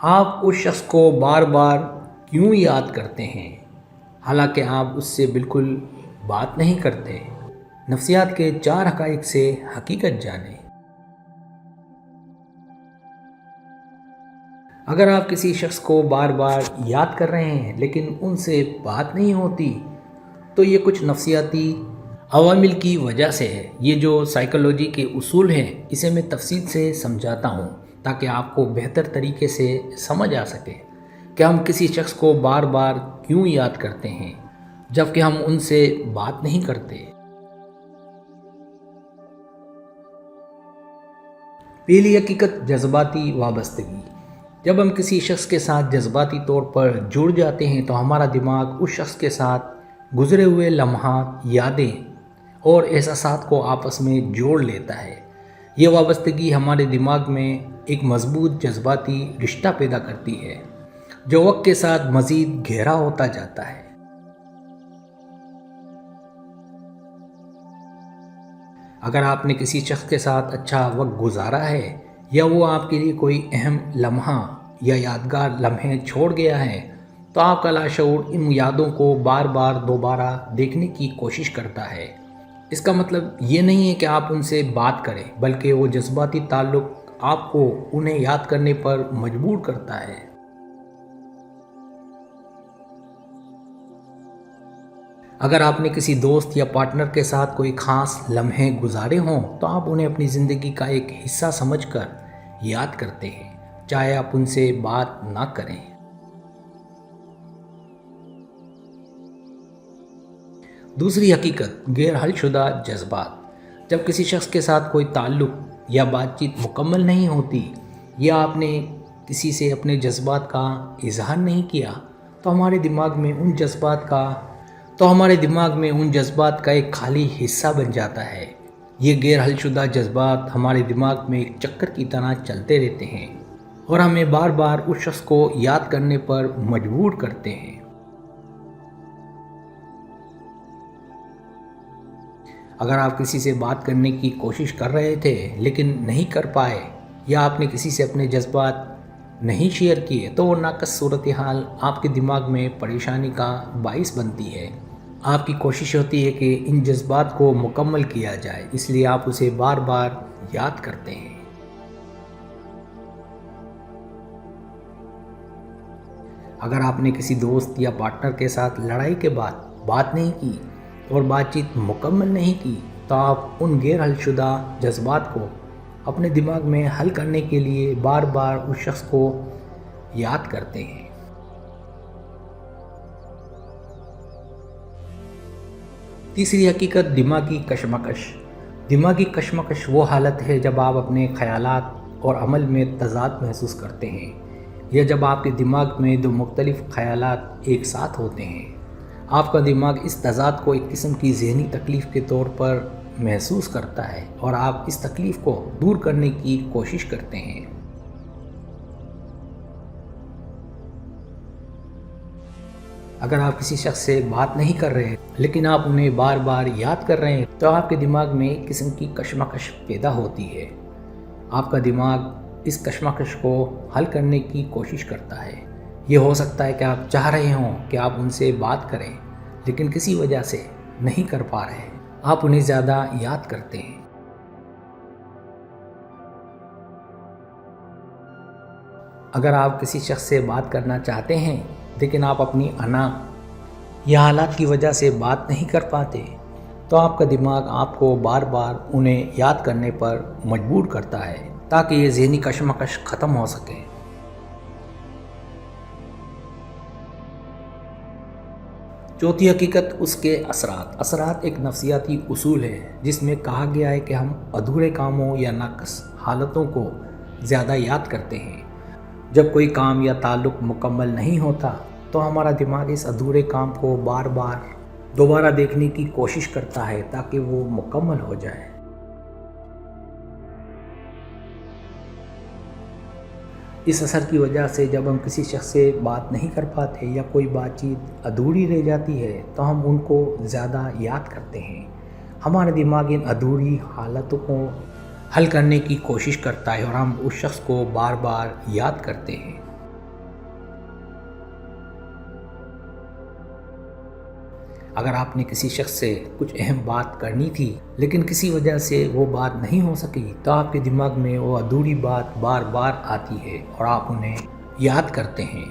آپ اس شخص کو بار بار کیوں یاد کرتے ہیں حالانکہ آپ اس سے بالکل بات نہیں کرتے؟ نفسیات کے 4 حقائق سے حقیقت جانیں۔ اگر آپ کسی شخص کو بار بار یاد کر رہے ہیں لیکن ان سے بات نہیں ہوتی تو یہ کچھ نفسیاتی عوامل کی وجہ سے ہے۔ یہ جو سائیکالوجی کے اصول ہیں اسے میں تفصیل سے سمجھاتا ہوں تاکہ آپ کو بہتر طریقے سے سمجھ آ سکے کہ ہم کسی شخص کو بار بار کیوں یاد کرتے ہیں جبکہ ہم ان سے بات نہیں کرتے۔ پہلی حقیقت، جذباتی وابستگی۔ جب ہم کسی شخص کے ساتھ جذباتی طور پر جڑ جاتے ہیں تو ہمارا دماغ اس شخص کے ساتھ گزرے ہوئے لمحات، یادیں اور احساسات کو آپس میں جوڑ لیتا ہے۔ یہ وابستگی ہمارے دماغ میں ایک مضبوط جذباتی رشتہ پیدا کرتی ہے جو وقت کے ساتھ مزید گہرا ہوتا جاتا ہے۔ اگر آپ نے کسی شخص کے ساتھ اچھا وقت گزارا ہے یا وہ آپ کے لیے کوئی اہم لمحہ یا یادگار لمحے چھوڑ گیا ہے تو آپ کا لاشعور ان یادوں کو بار بار دوبارہ دیکھنے کی کوشش کرتا ہے۔ اس کا مطلب یہ نہیں ہے کہ آپ ان سے بات کریں، بلکہ وہ جذباتی تعلق آپ کو انہیں یاد کرنے پر مجبور کرتا ہے۔ اگر آپ نے کسی دوست یا پارٹنر کے ساتھ کوئی خاص لمحے گزارے ہوں تو آپ انہیں اپنی زندگی کا ایک حصہ سمجھ کر یاد کرتے ہیں، چاہے آپ ان سے بات نہ کریں۔ دوسری حقیقت، غیر حل شدہ جذبات۔ جب کسی شخص کے ساتھ کوئی تعلق یا بات چیت مکمل نہیں ہوتی یا آپ نے کسی سے اپنے جذبات کا اظہار نہیں کیا تو ہمارے دماغ میں ان جذبات کا ایک خالی حصہ بن جاتا ہے۔ یہ غیر حل شدہ جذبات ہمارے دماغ میں ایک چکر کی طرح چلتے رہتے ہیں اور ہمیں بار بار اس شخص کو یاد کرنے پر مجبور کرتے ہیں۔ اگر آپ کسی سے بات کرنے کی کوشش کر رہے تھے لیکن نہیں کر پائے یا آپ نے کسی سے اپنے جذبات نہیں شیئر کیے تو وہ ناقص صورتحال آپ کے دماغ میں پریشانی کا باعث بنتی ہے۔ آپ کی کوشش ہوتی ہے کہ ان جذبات کو مکمل کیا جائے، اس لیے آپ اسے بار بار یاد کرتے ہیں۔ اگر آپ نے کسی دوست یا پارٹنر کے ساتھ لڑائی کے بعد بات نہیں کی اور بات چیت مکمل نہیں کی تو آپ ان غیر حل شدہ جذبات کو اپنے دماغ میں حل کرنے کے لیے بار بار اس شخص کو یاد کرتے ہیں۔ تیسری حقیقت، دماغی کشمکش۔ دماغی کشمکش وہ حالت ہے جب آپ اپنے خیالات اور عمل میں تضاد محسوس کرتے ہیں یا جب آپ کے دماغ میں 2 مختلف خیالات ایک ساتھ ہوتے ہیں۔ آپ کا دماغ اس تضاد کو ایک قسم کی ذہنی تکلیف کے طور پر محسوس کرتا ہے اور آپ اس تکلیف کو دور کرنے کی کوشش کرتے ہیں۔ اگر آپ کسی شخص سے بات نہیں کر رہے لیکن آپ انہیں بار بار یاد کر رہے ہیں تو آپ کے دماغ میں ایک قسم کی کشمکش پیدا ہوتی ہے۔ آپ کا دماغ اس کشمکش کو حل کرنے کی کوشش کرتا ہے۔ یہ ہو سکتا ہے کہ آپ چاہ رہے ہوں کہ آپ ان سے بات کریں لیکن کسی وجہ سے نہیں کر پا رہے، آپ انہیں زیادہ یاد کرتے ہیں۔ اگر آپ کسی شخص سے بات کرنا چاہتے ہیں لیکن آپ اپنی انا یا حالات کی وجہ سے بات نہیں کر پاتے تو آپ کا دماغ آپ کو بار بار انہیں یاد کرنے پر مجبور کرتا ہے تاکہ یہ ذہنی کشمکش ختم ہو سکے۔ چوتھی حقیقت، اس کے اثرات۔ اثرات ایک نفسیاتی اصول ہے جس میں کہا گیا ہے کہ ہم ادھورے کاموں یا ناقص حالتوں کو زیادہ یاد کرتے ہیں۔ جب کوئی کام یا تعلق مکمل نہیں ہوتا تو ہمارا دماغ اس ادھورے کام کو بار بار دوبارہ دیکھنے کی کوشش کرتا ہے تاکہ وہ مکمل ہو جائے۔ اس اثر کی وجہ سے جب ہم کسی شخص سے بات نہیں کر پاتے یا کوئی بات چیت ادھوری رہ جاتی ہے تو ہم ان کو زیادہ یاد کرتے ہیں۔ ہمارا دماغ ان ادھوری حالتوں کو حل کرنے کی کوشش کرتا ہے اور ہم اس شخص کو بار بار یاد کرتے ہیں۔ اگر آپ نے کسی شخص سے کچھ اہم بات کرنی تھی لیکن کسی وجہ سے وہ بات نہیں ہو سکی تو آپ کے دماغ میں وہ ادھوری بات بار بار آتی ہے اور آپ انہیں یاد کرتے ہیں۔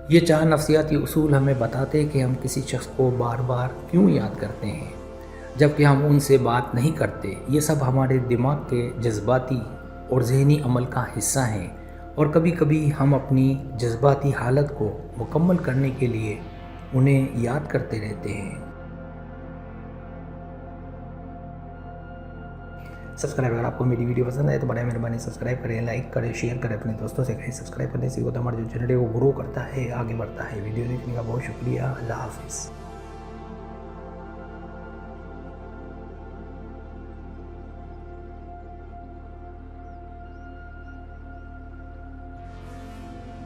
یہ 4 نفسیاتی اصول ہمیں بتاتے ہیں کہ ہم کسی شخص کو بار بار کیوں یاد کرتے ہیں جبکہ ہم ان سے بات نہیں کرتے۔ یہ سب ہمارے دماغ کے جذباتی اور ذہنی عمل کا حصہ ہیں اور کبھی کبھی ہم اپنی جذباتی حالت کو مکمل کرنے کے لیے انہیں یاد کرتے رہتے ہیں۔ سبسکرائب، اگر آپ کو میری ویڈیو پسند آئے تو برائے مہربانی سبسکرائب کریں، لائک کریں، شیئر کریں، اپنے دوستوں سے کہیں۔ سبسکرائب کرنے سے ہوتا ہمارا جو چینل ہے وہ گرو کرتا ہے، آگے بڑھتا ہے۔ ویڈیو دیکھنے کا بہت شکریہ۔ اللہ حافظ۔